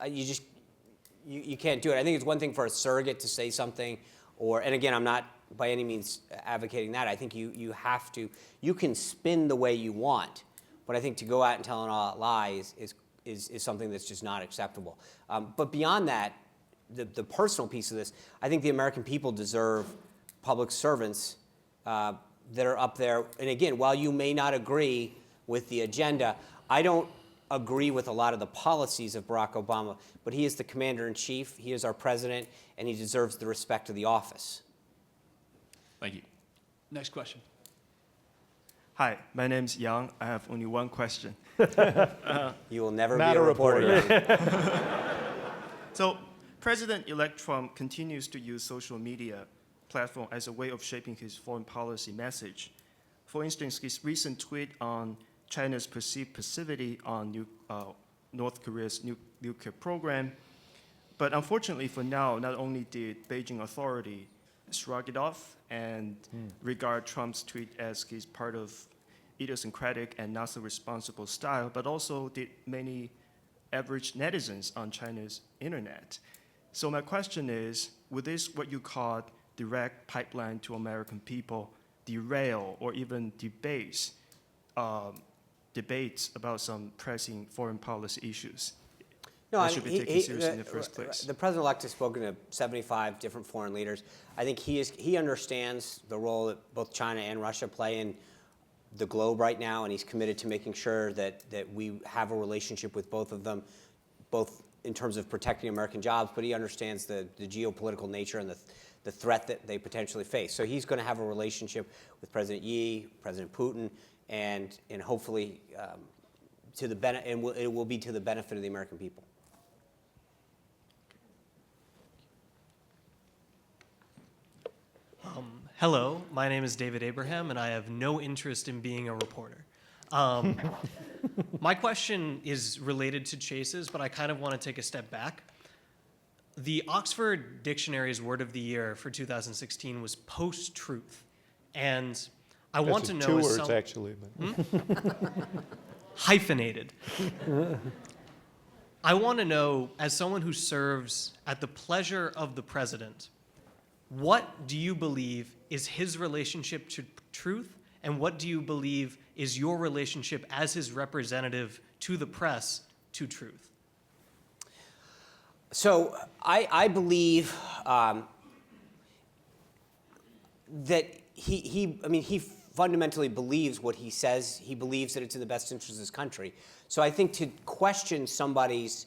You can't do it. I think it's one thing for a surrogate to say something, and again, I'm not by any means advocating that. I think you have to. You can spin the way you want, but I think to go out and tell a lie is something that's just not acceptable. But beyond that, the personal piece of this, I think the American people deserve public servants that are up there. And again, while you may not agree with the agenda, I don't agree with a lot of the policies of Barack Obama, but he is the commander-in-chief, he is our president, and he deserves the respect of the office. Thank you. Next question. Hi, my name's Yang. I have only one question. You will never Not be a a reporter. So, President-elect Trump continues to use social media platform as a way of shaping his foreign policy message. For instance, his recent tweet on China's perceived passivity on North Korea's nuclear program. But unfortunately for now, not only did Beijing authority shrug it off and regard Trump's tweet as his part of idiosyncratic and not so responsible style, but also did many average netizens on China's internet. So my question is, would this, what you call direct pipeline to American people, derail or even debates about some pressing foreign policy issues that should be taken seriously in the first place? The president-elect has spoken to 75 different foreign leaders. I think he understands the role that both China and Russia play in the globe right now, and he's committed to making sure that we have a relationship with both of them, both in terms of protecting American jobs, but he understands the geopolitical nature and the threat that they potentially face. So he's going to have a relationship with President Xi, President Putin, and hopefully it will be to the benefit of the American people. Hello, my name is David Abraham, and I have no interest in being a reporter. My question is related to Chase's, but I kind of want to take a step back. The Oxford Dictionary's word of the year for 2016 was post-truth, and I want to know... Two words, actually. But. Hyphenated. I want to know, as someone who serves at the pleasure of the president, what do you believe is his relationship to truth, and what do you believe is your relationship as his representative to the press to truth? So I believe that he fundamentally believes what he says. He believes that it's in the best interest of his country. So I think to question somebody's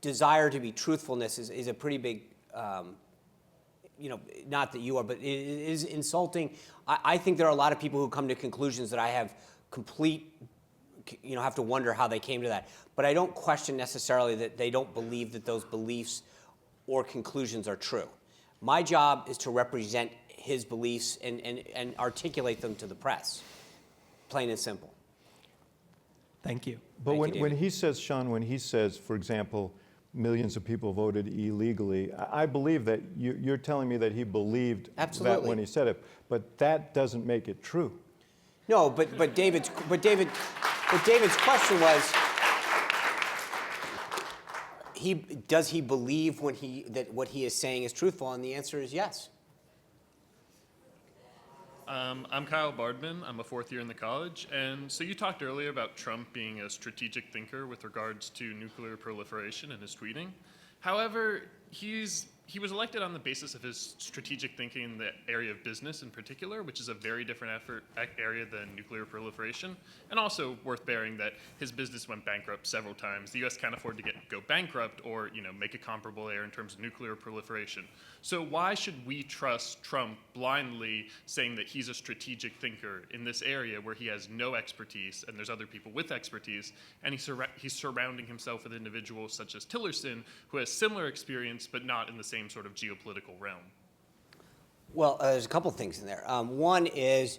desire to be truthfulness is a pretty big, not that you are, but it is insulting. I think there are a lot of people who come to conclusions that I have have to wonder how they came to that. But I don't question necessarily that they don't believe that those beliefs or conclusions are true. My job is to represent his beliefs and articulate them to the press, plain and simple. Thank you. But Thank you, when David. he says, Sean, when he says, for example, millions of people voted illegally, I believe that you're telling me that he believed that Absolutely. when he said it, but that doesn't make it true. No, but David's question was, does he believe that what he is saying is truthful? And the answer is yes. I'm Kyle Bardman. I'm a fourth year in the college. And so you talked earlier about Trump being a strategic thinker with regards to nuclear proliferation and his tweeting. However, he was elected on the basis of his strategic thinking in the area of business in particular, which is a very different area than nuclear proliferation. And also worth bearing that his business went bankrupt several times. The U.S. can't afford to go bankrupt or make a comparable error in terms of nuclear proliferation. So why should we trust Trump blindly saying that he's a strategic thinker in this area where he has no expertise and there's other people with expertise, and he's surrounding himself with individuals such as Tillerson, who has similar experience but not in the same sort of geopolitical realm? Well, there's a couple things in there. One is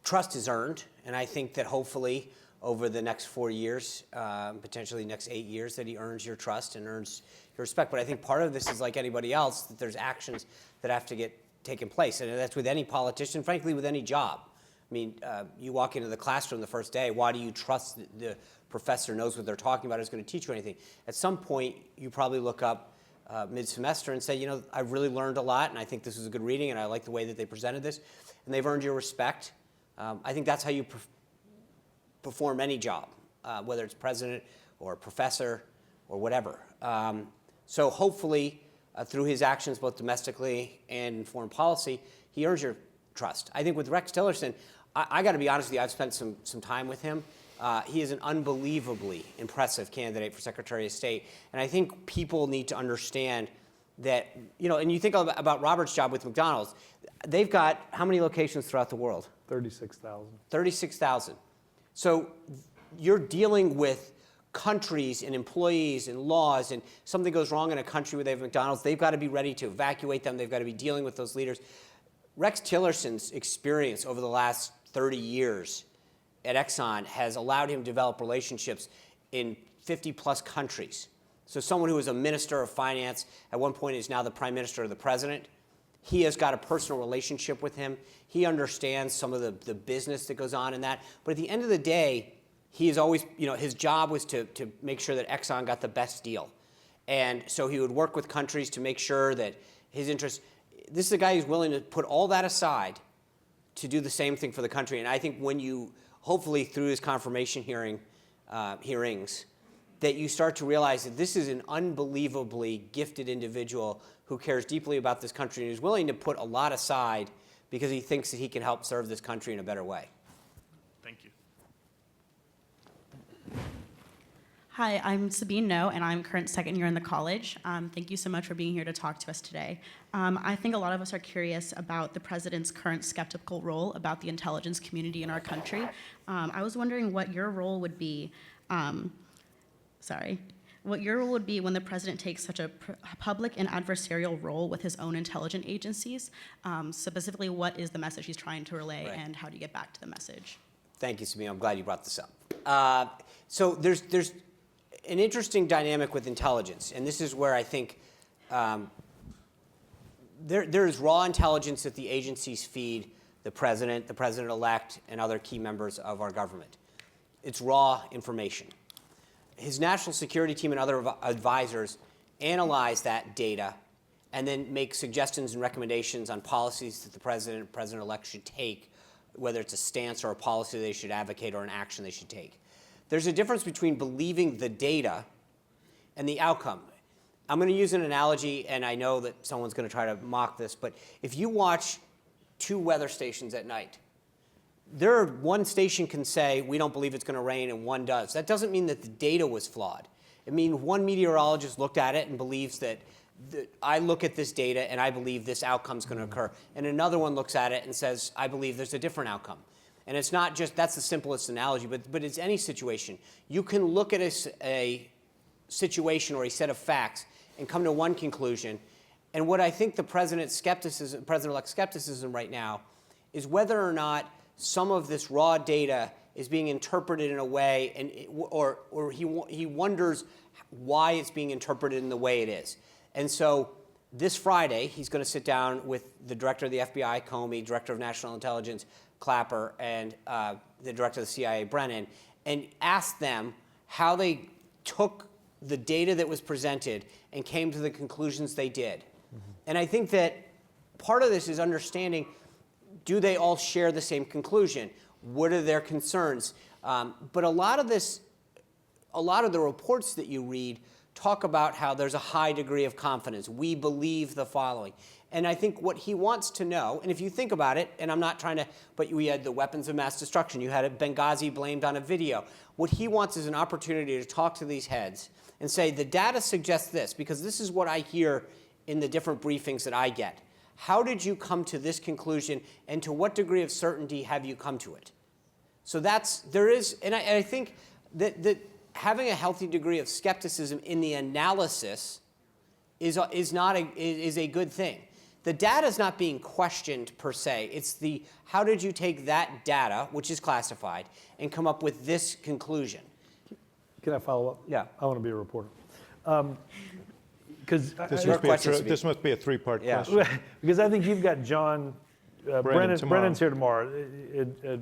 trust is earned, and I think that hopefully over the next 4 years, potentially next 8 years, that he earns your trust and earns your respect. But I think part of this is like anybody else, that there's actions that have to get taken place, and that's with any politician, frankly, with any job. I mean, you walk into the classroom the first day, why do you trust the professor knows what they're talking about, is going to teach you anything? At some point, you probably look up mid-semester and say, I've really learned a lot, and I think this is a good reading, and I like the way that they presented this, and they've earned your respect. I think that's how you perform any job, whether it's president or professor or whatever. So hopefully, through his actions both domestically and in foreign policy, he earns your trust. I think with Rex Tillerson, I got to be honest with you, I've spent some time with him. He is an unbelievably impressive candidate for Secretary of State. And I think people need to understand that, and you think about Robert's job with McDonald's, they've got how many locations throughout the world? 36,000. 36,000. So you're dealing with countries and employees and laws, and something goes wrong in a country where they have McDonald's, they've got to be ready to evacuate them. They've got to be dealing with those leaders. Rex Tillerson's experience over the last 30 years at Exxon has allowed him to develop relationships in 50-plus countries. So someone who was a minister of finance at one point is now the prime minister or the president. He has got a personal relationship with him. He understands some of the business that goes on in that. But at the end of the day, he is always, his job was to make sure that Exxon got the best deal. And so he would work with countries to make sure that his interests, this is a guy who's willing to put all that aside to do the same thing for the country. And I think when you, hopefully through his confirmation hearings, that you start to realize that this is an unbelievably gifted individual who cares deeply about this country and is willing to put a lot aside because he thinks that he can help serve this country in a better way. Thank you. Hi, I'm Sabine No, and I'm current second year in the college. Thank you so much for being here to talk to us today. I think a lot of us are curious about the president's current skeptical role about the intelligence community in our country. I was wondering what your role would be, what your role would be when the president takes such a public and adversarial role with his own intelligence agencies. Specifically, what is the message he's trying to relay, Right. and how do you get back to the message? Thank you, Sabine. I'm glad you brought this up. So there's an interesting dynamic with intelligence, and this is where I think there is raw intelligence that the agencies feed the president-elect, and other key members of our government. It's raw information. His national security team and other advisors analyze that data and then make suggestions and recommendations on policies that the president-elect should take, whether it's a stance or a policy they should advocate or an action they should take. There's a difference between believing the data and the outcome. I'm going to use an analogy, and I know that someone's going to try to mock this, but if you watch two weather stations at night, one station can say, we don't believe it's going to rain, and one does. That doesn't mean that the data was flawed. It means one meteorologist looked at it and believes that I look at this data and I believe this outcome's going to occur. And another one looks at it and says, I believe there's a different outcome. And it's not just, that's the simplest analogy, but it's any situation. You can look at a situation or a set of facts and come to one conclusion. And what I think the president-elect's skepticism right now is whether or not some of this raw data is being interpreted in a way, or he wonders why it's being interpreted in the way it is. And so this Friday, he's going to sit down with the director of the FBI, Comey, director of national intelligence, Clapper, and the director of the CIA, Brennan, and ask them how they took the data that was presented and came to the conclusions they did. Mm-hmm. And I think that part of this is understanding, do they all share the same conclusion? What are their concerns? But a lot of the reports that you read talk about how there's a high degree of confidence. We believe the following. And I think what he wants to know, and if you think about it, and I'm not trying to, but we had the weapons of mass destruction. You had Benghazi blamed on a video. What he wants is an opportunity to talk to these heads and say, the data suggests this, because this is what I hear in the different briefings that I get. How did you come to this conclusion, and to what degree of certainty have you come to it? So and I think that having a healthy degree of skepticism in the analysis is a good thing. The data is not being questioned per se. It's how did you take that data, which is classified, and come up with this conclusion? Can I follow up? Yeah. I want to be a reporter. Because This must be a three-part Yeah. question. because I think you've got John, tomorrow. Brennan's here tomorrow. A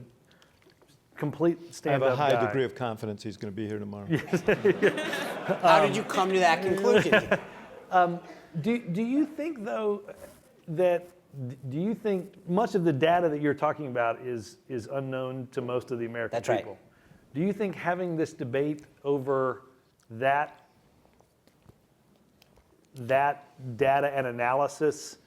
complete I have stand-up a high guy. degree of confidence he's going to be here tomorrow. How did you come to that conclusion? Do you think, though, do you think much of the data that you're talking about is unknown to most of the American That's right. people? Do you think having this debate over that data and analysis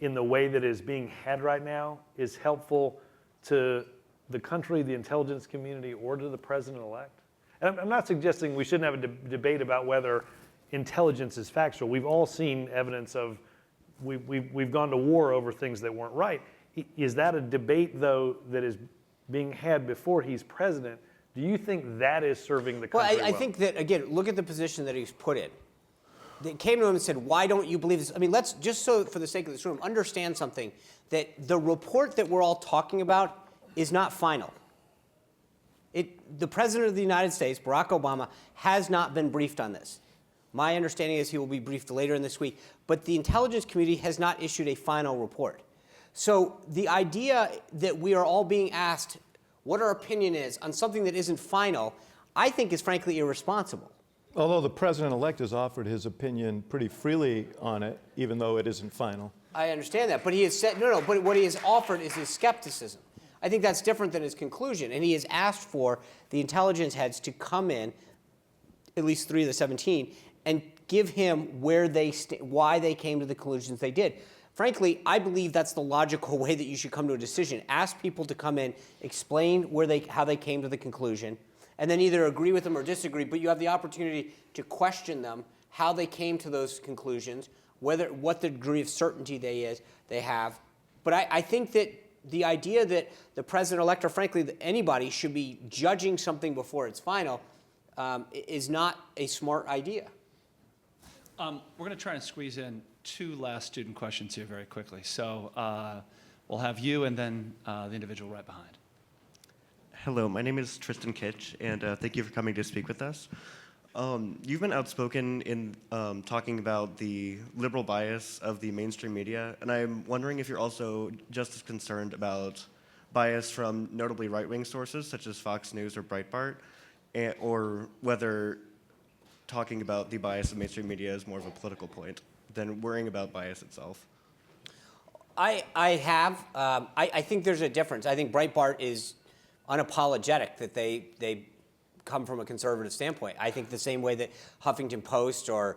in the way that is being had right now is helpful to the country, the intelligence community, or to the president-elect? And I'm not suggesting we shouldn't have a debate about whether intelligence is factual. We've all seen evidence of we've gone to war over things that weren't right. Is that a debate, though, that is being had before he's president? Do you think that is serving the country well? I think that, again, look at the position that he's put in. They came to him and said, why don't you believe this? I mean, let's, just so for the sake of this room, understand something, that the report that we're all talking about is not final. The President of the United States, Barack Obama, has not been briefed on this. My understanding is he will be briefed later in this week, but the intelligence community has not issued a final report. So the idea that we are all being asked what our opinion is on something that isn't final, I think is frankly irresponsible. Although the president-elect has offered his opinion pretty freely on it, even though it isn't final. I understand that, but he has said, but what he has offered is his skepticism. I think that's different than his conclusion, and he has asked for the intelligence heads to come in, at least 3 of the 17, and give him why they came to the conclusions they did. Frankly, I believe that's the logical way that you should come to a decision. Ask people to come in, explain how they came to the conclusion, and then either agree with them or disagree, but you have the opportunity to question them, how they came to those conclusions, what the degree of certainty they have. But I think that the idea that the president-elect, or frankly that anybody, should be judging something before it's final is not a smart idea. We're going to try and squeeze in 2 last student questions here very quickly. So we'll have you and then the individual right behind. Hello, my name is Tristan Kitch, and thank you for coming to speak with us. You've been outspoken in talking about the liberal bias of the mainstream media, and I'm wondering if you're also just as concerned about bias from notably right-wing sources such as Fox News or Breitbart, or whether talking about the bias of mainstream media is more of a political point than worrying about bias itself. I think there's a difference. I think Breitbart is unapologetic that they come from a conservative standpoint. I think the same way that Huffington Post or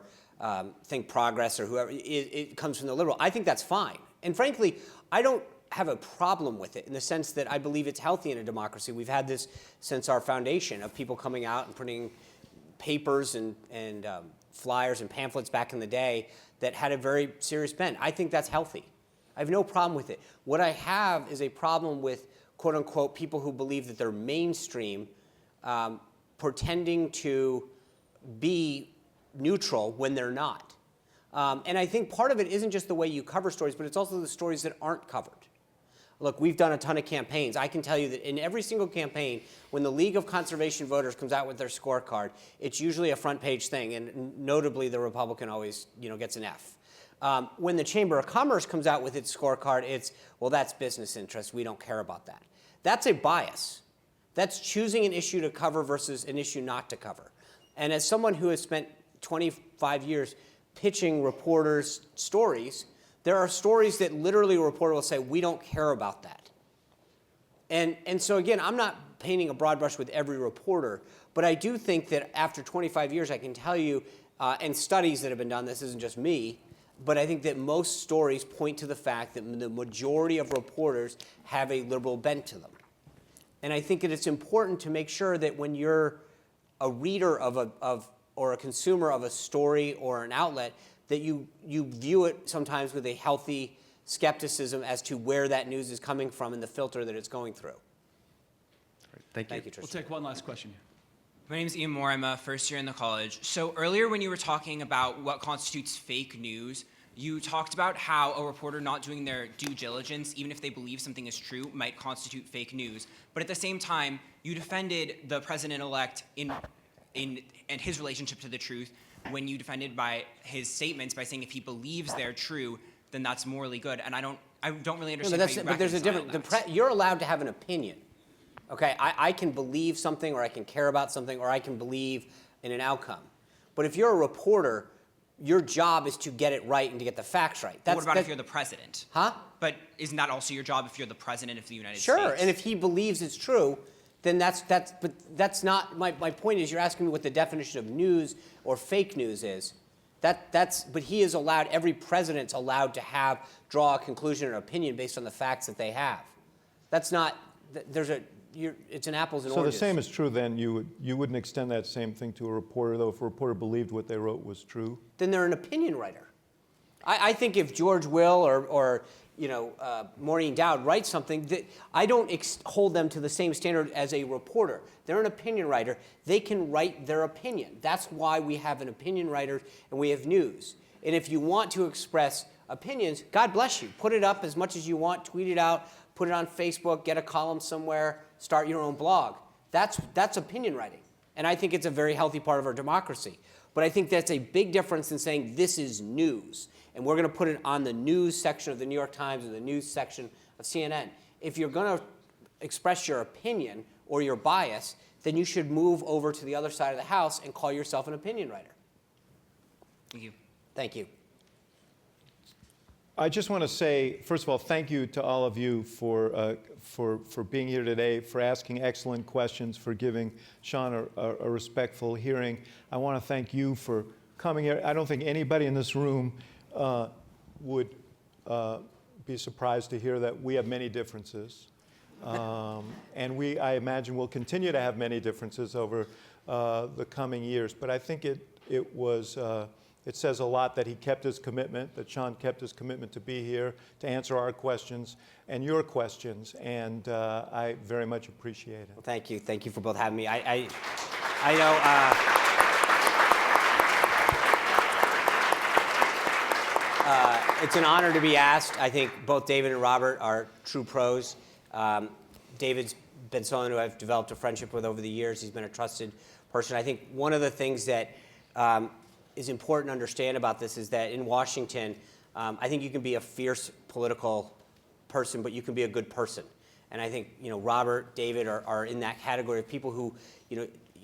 Think Progress or whoever, it comes from the liberal. I think that's fine. And frankly, I don't have a problem with it in the sense that I believe it's healthy in a democracy. We've had this since our foundation of people coming out and putting papers and flyers and pamphlets back in the day that had a very serious bent. I think that's healthy. I have no problem with it. What I have is a problem with, quote unquote, people who believe that they're mainstream, pretending to be neutral when they're not. And I think part of it isn't just the way you cover stories, but it's also the stories that aren't covered. Look, we've done a ton of campaigns. I can tell you that in every single campaign, when the League of Conservation Voters comes out with their scorecard, it's usually a front page thing, and notably the Republican always gets an F. When the Chamber of Commerce comes out with its scorecard, it's, well, that's business interest. We don't care about that. That's a bias. That's choosing an issue to cover versus an issue not to cover. And as someone who has spent 25 years pitching reporters stories, there are stories that literally a reporter will say, we don't care about that. And so again, I'm not painting a broad brush with every reporter, but I do think that after 25 years, I can tell you, and studies that have been done, this isn't just me, but I think that most stories point to the fact that the majority of reporters have a liberal bent to them. And I think that it's important to make sure that when you're a reader or a consumer of a story or an outlet, that you view it sometimes with a healthy skepticism as to where that news is coming from and the filter that it's going through. Thank you. Thank you, We'll Tristan. take one last question here. My name's Ian Moore. I'm a first year in the college. So earlier when you were talking about what constitutes fake news, you talked about how a reporter not doing their due diligence, even if they believe something is true, might constitute fake news. But at the same time, you defended the president-elect in and his relationship to the truth when you defended by his statements by saying if he believes they're true, then that's morally good. And I don't really understand how you But there's a reconcile difference. that. You're allowed to have an opinion. Okay, I can believe something, or I can care about something, or I can believe in an outcome. But if you're a reporter, your job is to get it right and to get the facts right. But what about if you're the president? Huh? But isn't that also your job if you're the president of the United Sure, States? and if he believes it's true, then that's not, my point is you're asking me what the definition of news or fake news is. But he is allowed, every president's allowed to draw a conclusion or opinion based on the facts that they have. That's not, it's an apples and So the oranges. same is true then, you wouldn't extend that same thing to a reporter, though, if a reporter believed what they wrote was true? Then they're an opinion writer. I think if George Will or Maureen Dowd writes something, that I don't hold them to the same standard as a reporter. They're an opinion writer. They can write their opinion. That's why we have an opinion writer and we have news. And if you want to express opinions, God bless you. Put it up as much as you want, tweet it out, put it on Facebook, get a column somewhere, start your own blog. That's opinion writing. And I think it's a very healthy part of our democracy. But I think that's a big difference in saying this is news. And we're going to put it on the news section of the New York Times or the news section of CNN. If you're going to express your opinion or your bias, then you should move over to the other side of the house and call yourself an opinion writer. Thank you. Thank you. I just want to say, first of all, thank you to all of you for being here today, for asking excellent questions, for giving Sean a respectful hearing. I want to thank you for coming here. I don't think anybody in this room would be surprised to hear that we have many differences. And I imagine we'll continue to have many differences over the coming years. But I think it says a lot that he kept his commitment, that Sean kept his commitment to be here, to answer our questions and your questions, and I very much appreciate it. Well, thank you. Thank you for both having me. I know. It's an honor to be asked. I think both David and Robert are true pros. David's been someone who I've developed a friendship with over the years. He's been a trusted person. I think one of the things that is important to understand about this is that in Washington, I think you can be a fierce political person, but you can be a good person. And I think Robert, David are in that category of people who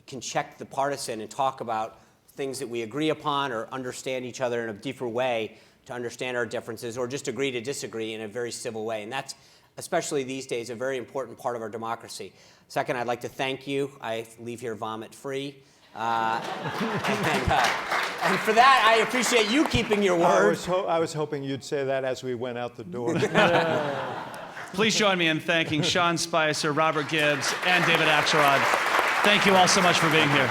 can check the partisan and talk about things that we agree upon or understand each other in a deeper way, to understand our differences, or just agree to disagree in a very civil way. And that's, especially these days, a very important part of our democracy. Second, I'd like to thank you. I leave here vomit-free. And for that, I appreciate you keeping your word. I was hoping you'd say that as we went out the door. Please join me in thanking Sean Spicer, Robert Gibbs, and David Axelrod. Thank you all so much for being here.